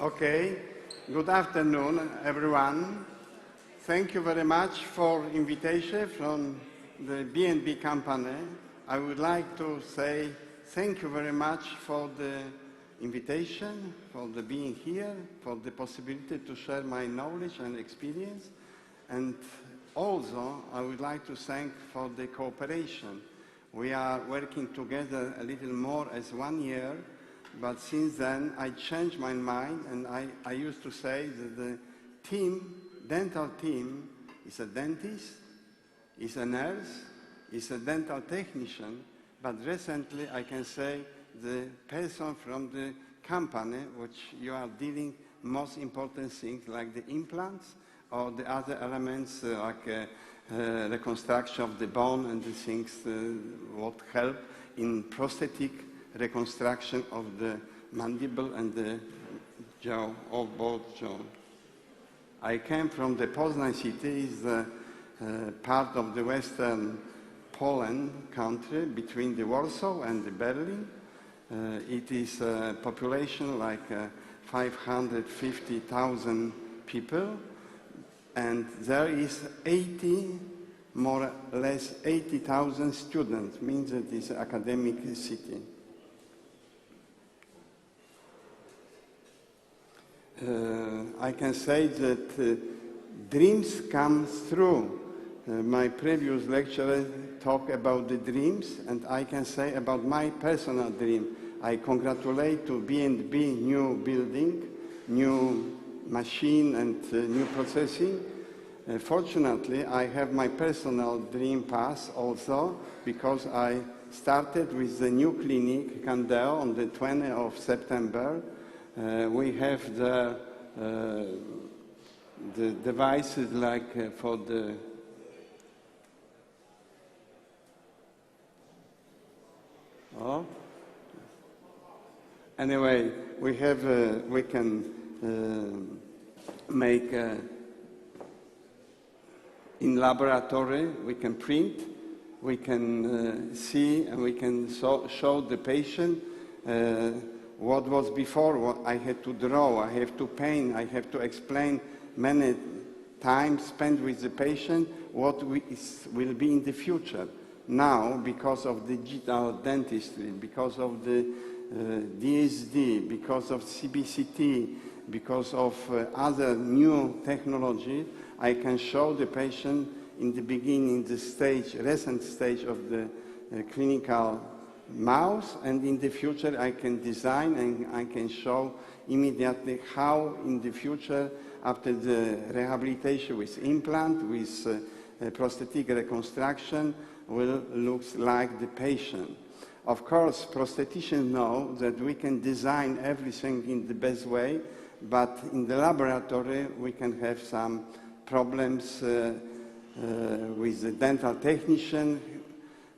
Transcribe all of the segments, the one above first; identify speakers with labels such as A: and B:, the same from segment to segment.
A: Okay, good afternoon, everyone. Thank you very much for invitation from the B&B company. I would like to say thank you very much for the invitation, for the being here, for the possibility to share my knowledge and experience. And also, I would like to thank for the cooperation. We are working together a little more as 1 year. But since then, I changed my mind, and I used to say that the dental team, is a dentist, is a nurse, is a dental technician, but recently I can say the person from the company which you are dealing most important things like the implants or the other elements like reconstruction of the bone and the things what help in prosthetic reconstruction of the mandible and the jaw, of both jaw. I came from the Poznań city, is part of the western Poland country between the Warsaw and the Berlin. It is a population like 550,000 people, and there is more or less 80,000 students, means that it's an academic city. I can say that dreams come through. My previous lecturer talked about the dreams, and I can say about my personal dream. I congratulate to B&B new building, new machine and new processing. Fortunately, I have my personal dream path also, because I started with the new clinic, Candeo, on the 20th of September. We have the devices like for the anyway, we have we can make in laboratory. We can print, we can see, and we can show the patient. What was before, what I had to draw, I have to paint, I have to explain many times spent with the patient what will be in the future. Now, because of digital dentistry, because of the DSD, because of CBCT, because of other new technology, I can show the patient in the beginning, the stage, recent stage of the clinical mouth, and in the future I can design and I can show immediately how in the future, after the rehabilitation with implant, with prosthetic reconstruction, will look like the patient. Of course, prostheticians know that we can design everything in the best way, but in the laboratory we can have some problems with the dental technician.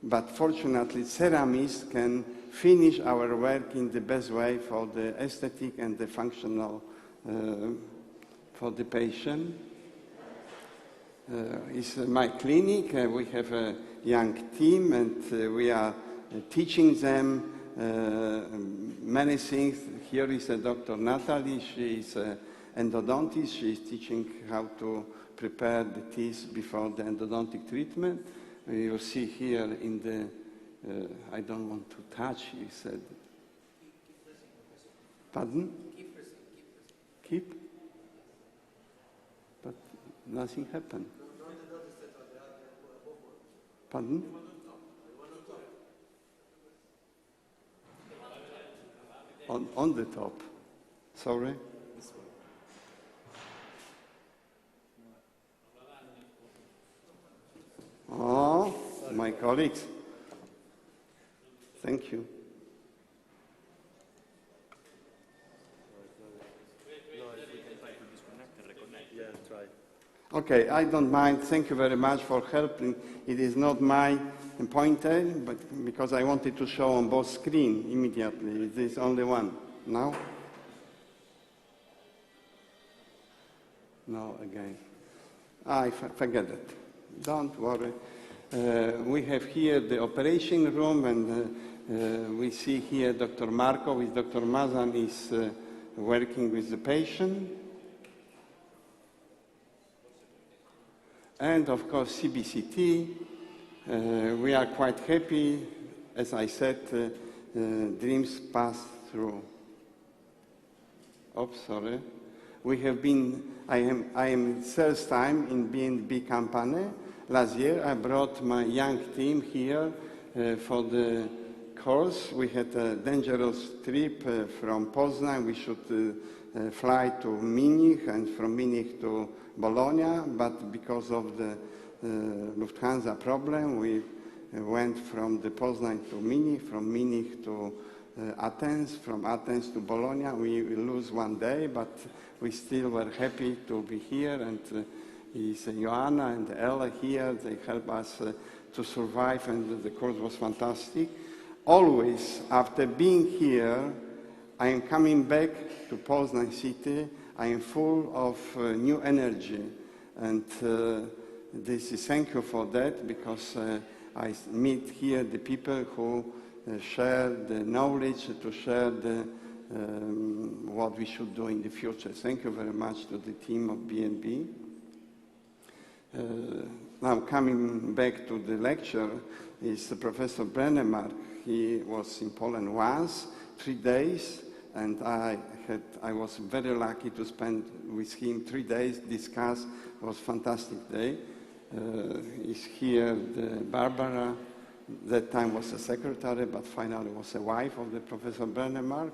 A: But fortunately, ceramists can finish our work in the best way for the aesthetic and the functional for the patient. It's my clinic. We have a young team, and we are teaching them many things. Here is Dr. Natalie. She is an endodontist. She is teaching how to prepare the teeth before the endodontic treatment. You see here in the, I don't want to touch, he said. Pardon? Keep? But nothing happened. Pardon? On the top. Sorry? Oh, my colleagues. Thank you. Okay, I don't mind. Thank you very much for helping. It is not my pointer, but because I wanted to show on both screens immediately. It is only one. Now? No, again. I forget it. Don't worry. We have here the operation room, and we see here Dr. Marco with Dr. Mazan is working with the patient. And of course, CBCT. We are quite happy. As I said, dreams pass through. Oops, sorry. We have been, I am first time in B&B company. Last year I brought my young team here for the course. We had a dangerous trip from Poznan. We should fly to Munich and from Munich to Bologna, but because of the Lufthansa problem, we went from the Poznan to Munich, from Munich to Athens, from Athens to Bologna. We lose one day, but we still were happy to be here, and Joanna and Ella here, they help us to survive, and the course was fantastic. Always, after being here, I am coming back to Poznan city. I am full of new energy, and this is thank you for that, because I meet here the people who share the knowledge, to share the, what we should do in the future. Thank you very much to the team of B&B. Now coming back to the lecture is Professor Brennemark. He was in Poland once, 3 days, and I was very lucky to spend with him 3 days, discuss. It was a fantastic day. Is here Barbara, that time was a secretary, but finally was a wife of the Professor Brennemark.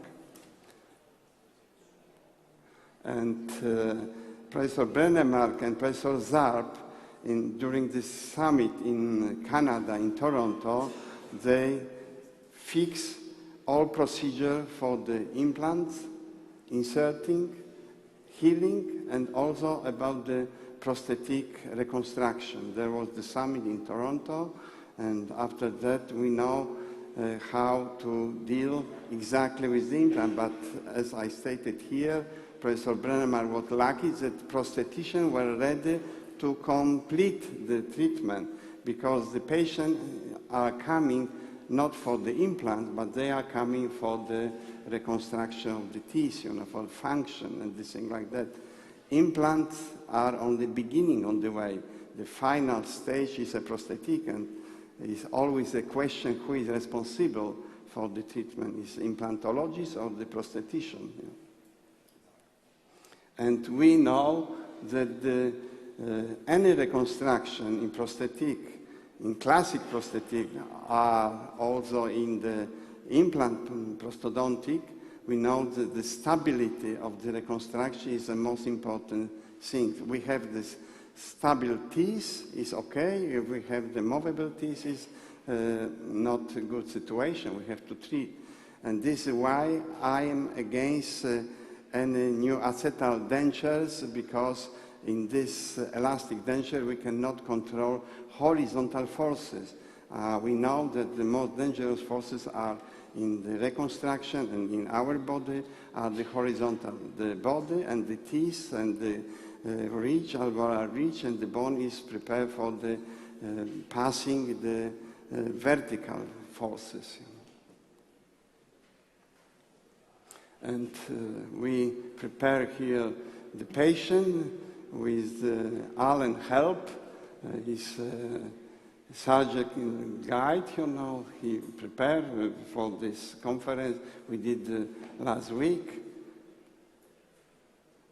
A: And Professor Brennemark and Professor Zarp, during this summit in Canada, in Toronto, they fix all procedure for the implants, inserting, healing, and also about the prosthetic reconstruction. There was the summit in Toronto, and after that we know how to deal exactly with the implant. But as I stated here, Professor Brennemark was lucky that prostheticians were ready to complete the treatment, because the patients are coming not for the implant, but they are coming for the reconstruction of the teeth, for function and this thing like that. Implants are on the beginning, on the way. The final stage is a prosthetic, and it's always a question who is responsible for the treatment. Is the implantologist or the prosthetician? And we know that any reconstruction in prosthetic, in classic prosthetic, also in the implant prosthodontic, we know that the stability of the reconstruction is the most important thing. We have this stable teeth, is okay. If we have the movable teeth, is not a good situation. We have to treat. And this is why I am against any new acetal dentures, because in this elastic denture we cannot control horizontal forces. We know that the most dangerous forces are in the reconstruction and in our body are the horizontal. The body and the teeth and the ridge, alveolar ridge, and the bone is prepared for the passing the vertical forces. And we prepare here the patient with Alan help. His surgeon guide, he prepared for this conference we did last week.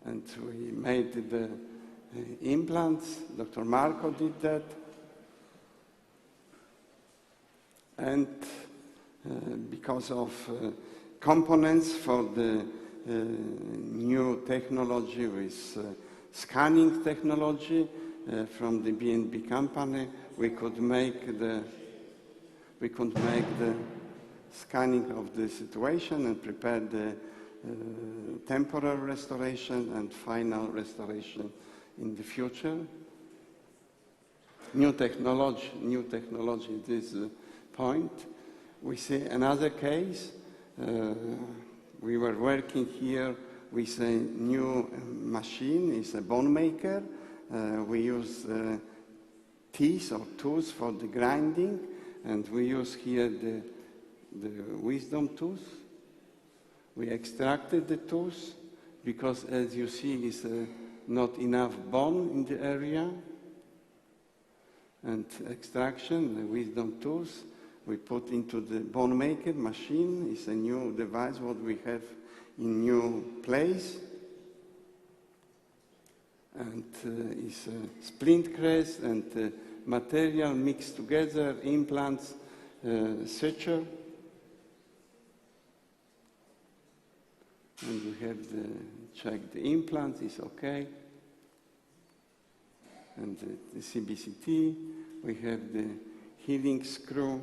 A: And we made the implants. Dr. Marco did that. And because of components for the new technology with scanning technology from the B&B company, we could make the scanning of the situation and prepare the temporary restoration and final restoration in the future. New technology at this point. We see another case. We were working here with a new machine. It's a bone maker. We use teeth or tools for the grinding, and we use here the wisdom tooth. We extracted the tooth because, as you see, is not enough bone in the area. And extraction, the wisdom tooth, we put into the bone maker machine. It's a new device what we have in new place. And it's a splint crest and material mixed together, implants, suture. And we have check the implant is okay. And the CBCT, we have the healing screw,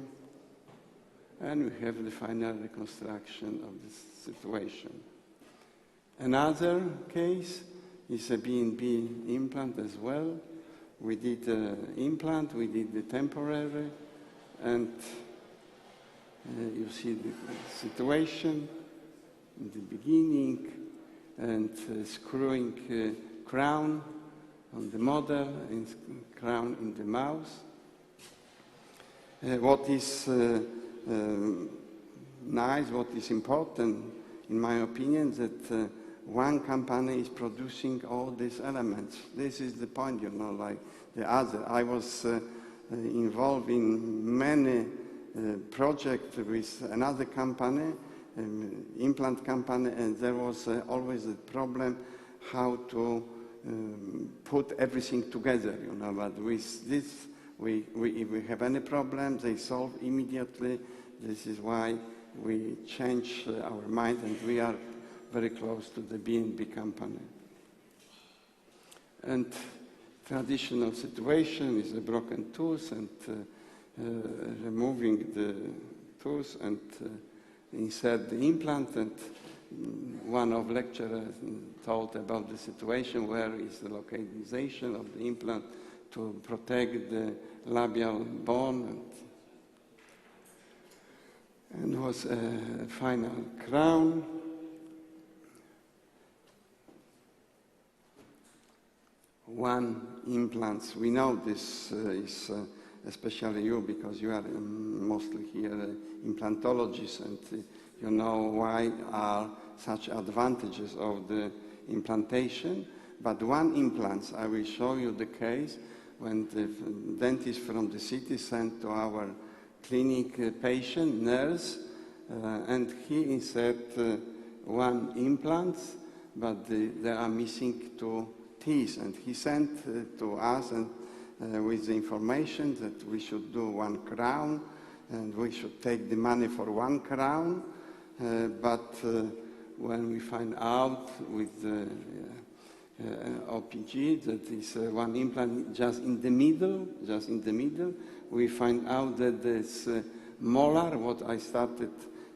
A: and we have the final reconstruction of the situation. Another case is a B&B implant as well. We did implant, we did the temporary, and you see the situation in the beginning, and screwing crown on the model and crown in the mouth. What is nice, what is important, in my opinion, that one company is producing all these elements. This is the point, you know, like the other. I was involved in many projects with another company, implant company, and there was always a problem how to put everything together, you know. But with this, if we have any problem, they solve immediately. This is why we change our mind, and we are very close to the B&B company. And traditional situation is a broken tooth and removing the tooth and insert the implant. And one of lecturers told about the situation where is the localization of the implant to protect the labial bone, and was a final crown. One implants. We know this is especially you, because you are mostly here implantologists, and you know why are such advantages of the implantation. But one implant, I will show you the case when the dentist from the city sent to our clinic a patient, nurse, and he insert one implant, but there are missing two teeth, and he sent to us and with the information that we should do one crown and we should take the money for one crown, but when we find out with the OPG that is one implant just in the middle, we find out that this molar, what I started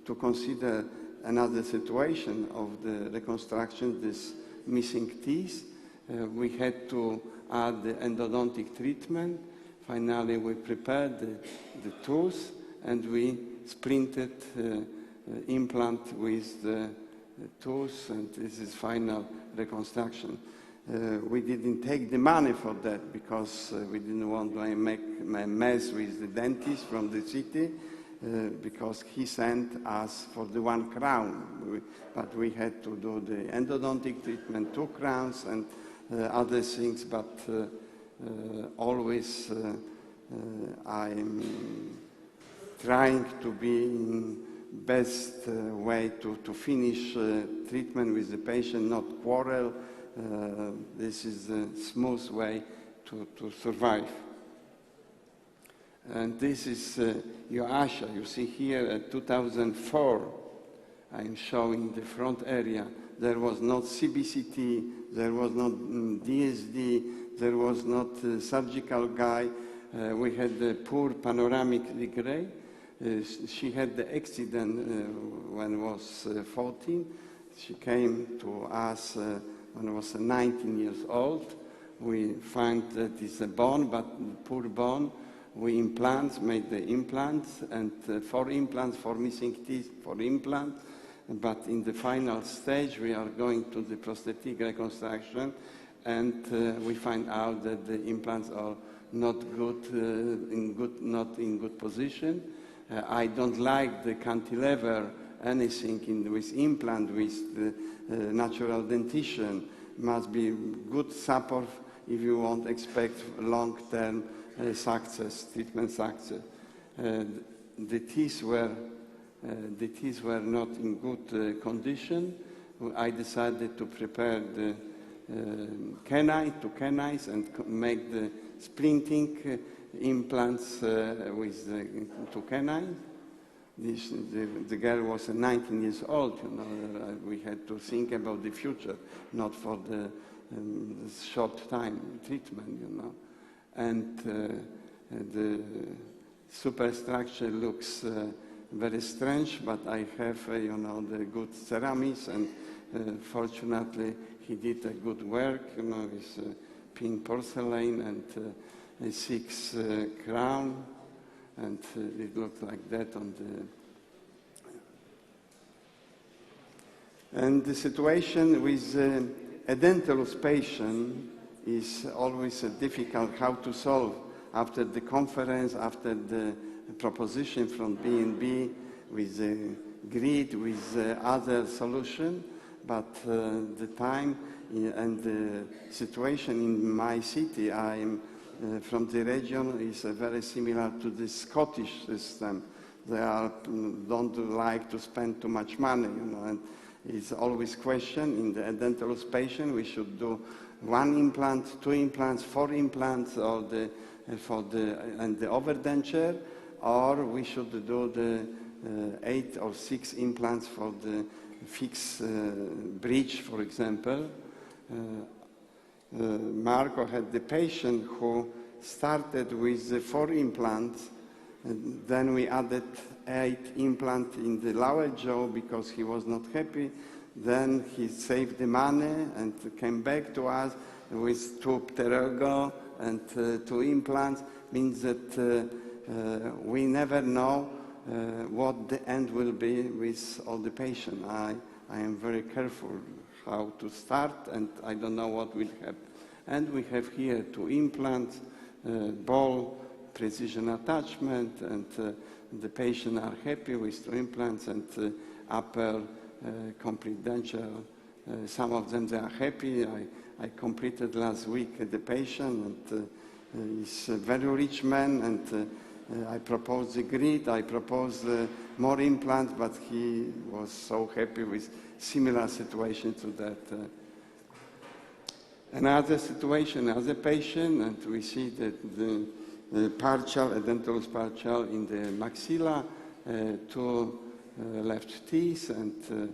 A: to consider another situation of the reconstruction, this missing teeth, we had to add the endodontic treatment. Finally, we prepared the tooth and we splinted implant with the tooth, and this is final reconstruction. We didn't take the money for that because we didn't want to make a mess with the dentist from the city, because he sent us for the one crown. But we had to do the endodontic treatment, 2 crowns, and other things, but always I'm trying to be in best way to finish treatment with the patient, not quarrel. This is a smooth way to survive. And this is your Asha. You see here at 2004, I'm showing the front area. There was not CBCT, there was not DSD, there was not surgical guy. We had the poor panoramic regret. She had the accident when was 14. She came to us when I was 19 years old. We find that it's a bone, but poor bone. We made the implants, and 4 implants, 4 missing teeth, 4 implants. But in the final stage, we are going to the prosthetic reconstruction, and we find out that the implants are not not in good position. I don't like the cantilever anything with implant, with the natural dentition, must be good support if you want to expect long-term success, treatment success. The teeth were not in good condition. I decided to prepare the two canines and make the splinting implants with the two canines. The girl was 19 years old, you know. We had to think about the future, not for the short time treatment, you know. And the superstructure looks very strange, but I have, you know, the good ceramics, and fortunately he did a good work, you know, with pink porcelain and a 6 crown, and it looked like that on the... And the situation with a dental patient is always difficult how to solve after the conference, after the proposition from B&B with the grid, with other solution, but the time and the situation in my city, I am from the region, is very similar to the Scottish system. They don't like to spend too much money, you know, and it's always question in the dental patient, we should do 1 implant, 2 implants, 4 implants, or the overdenture, or we should do the 8 or 6 implants for the fixed bridge, for example. Marco had the patient who started with the 4 implants, and then we added 8 implants in the lower jaw because he was not happy. Then he saved the money and came back to us with 2 pterygo and 2 implants. Means that we never know what the end will be with all the patients. I am very careful how to start, and I don't know what will happen. And we have here 2 implants, ball, precision attachment, and the patient are happy with 2 implants, and upper complete denture. Some of them, they are happy. I completed last week the patient, and he's a very rich man, and I proposed the grid, I proposed more implants, but he was so happy with similar situation to that. Another situation, another patient, and we see that the partial, a dental partial in the maxilla, 2 left teeth, and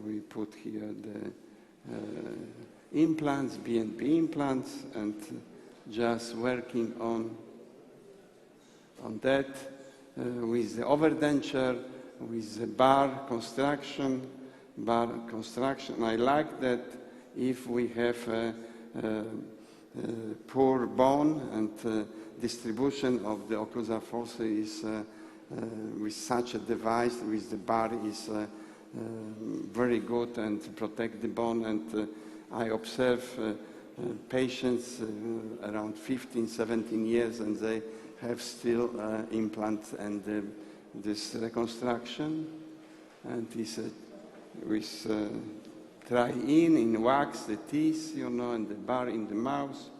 A: we put here the implants, B&B implants, and just working on that with the overdenture, with the bar construction. I like that if we have poor bone and distribution of the occlusal force is with such a device, with the bar is very good and protect the bone. And I observe patients around 15, 17 years, and they have still implants and this reconstruction. And this with try in wax the teeth, you know, and the bar in the mouth.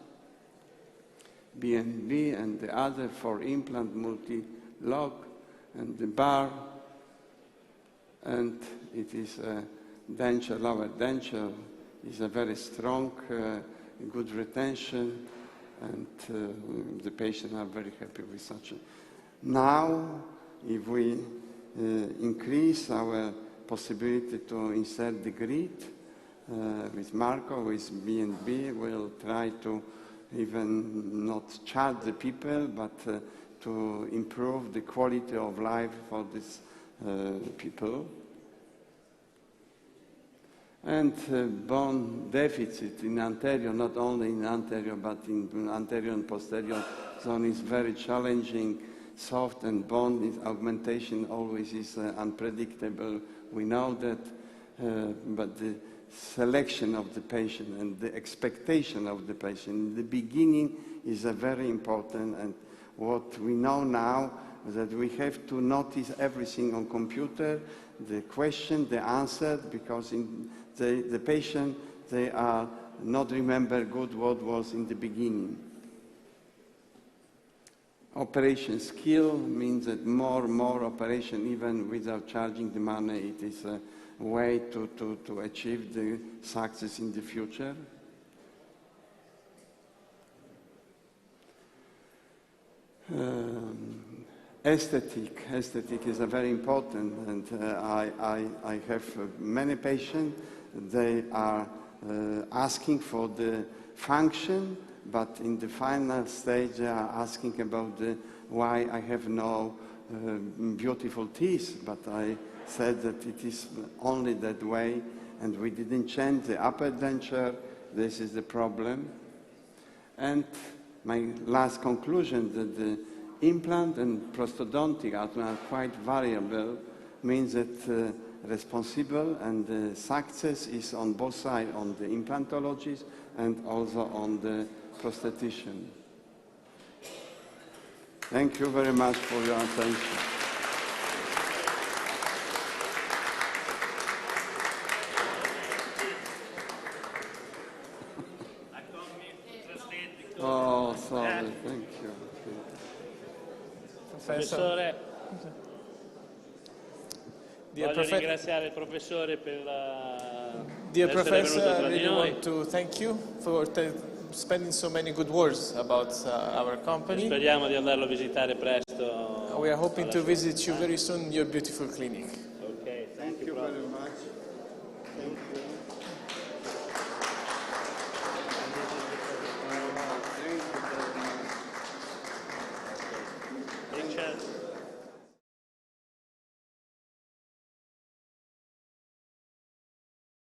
A: B&B and the other 4 implant multi-log and the bar, and it is a denture, lower denture is a very strong, good retention, and the patients are very happy with such a. Now, if we increase our possibility to insert the grid with Marco, with B&B, we'll try to even not charge the people, but to improve the quality of life for these people. And bone deficit in anterior, not only in anterior, but in anterior and posterior zone is very challenging. Soft and bone augmentation always is unpredictable. We know that, but the selection of the patient and the expectation of the patient in the beginning is very important. And what we know now is that we have to notice everything on computer. the question, the answer, because the patient, they are not remember good what was in the beginning. Operation skill means that more operation, even without charging the money, it is a way to achieve the success in the future. Aesthetic is very important, and I have many patients. They are asking for the function, but in the final stage they are asking about why I have no beautiful teeth. But I said that it is only that way, and we didn't change the upper denture. This is the problem. And my last conclusion that the implant and prosthodontic are quite variable, means that responsible and success is on both sides, on the implantologist and also on the prosthetician. Thank you very much for your attention. Oh, sorry, thank you.
B: Professore, voglio ringraziare il professore per
C: Dear
B: essere
C: Professor,
B: venuto tra
C: I
B: di
C: really
B: noi.
C: want to thank you for spending so many good words about our company.
B: Speriamo di andarlo a visitare presto.
C: We are hoping
B: alla
C: to
B: sua
C: visit you
B: città.
C: very soon in your beautiful clinic.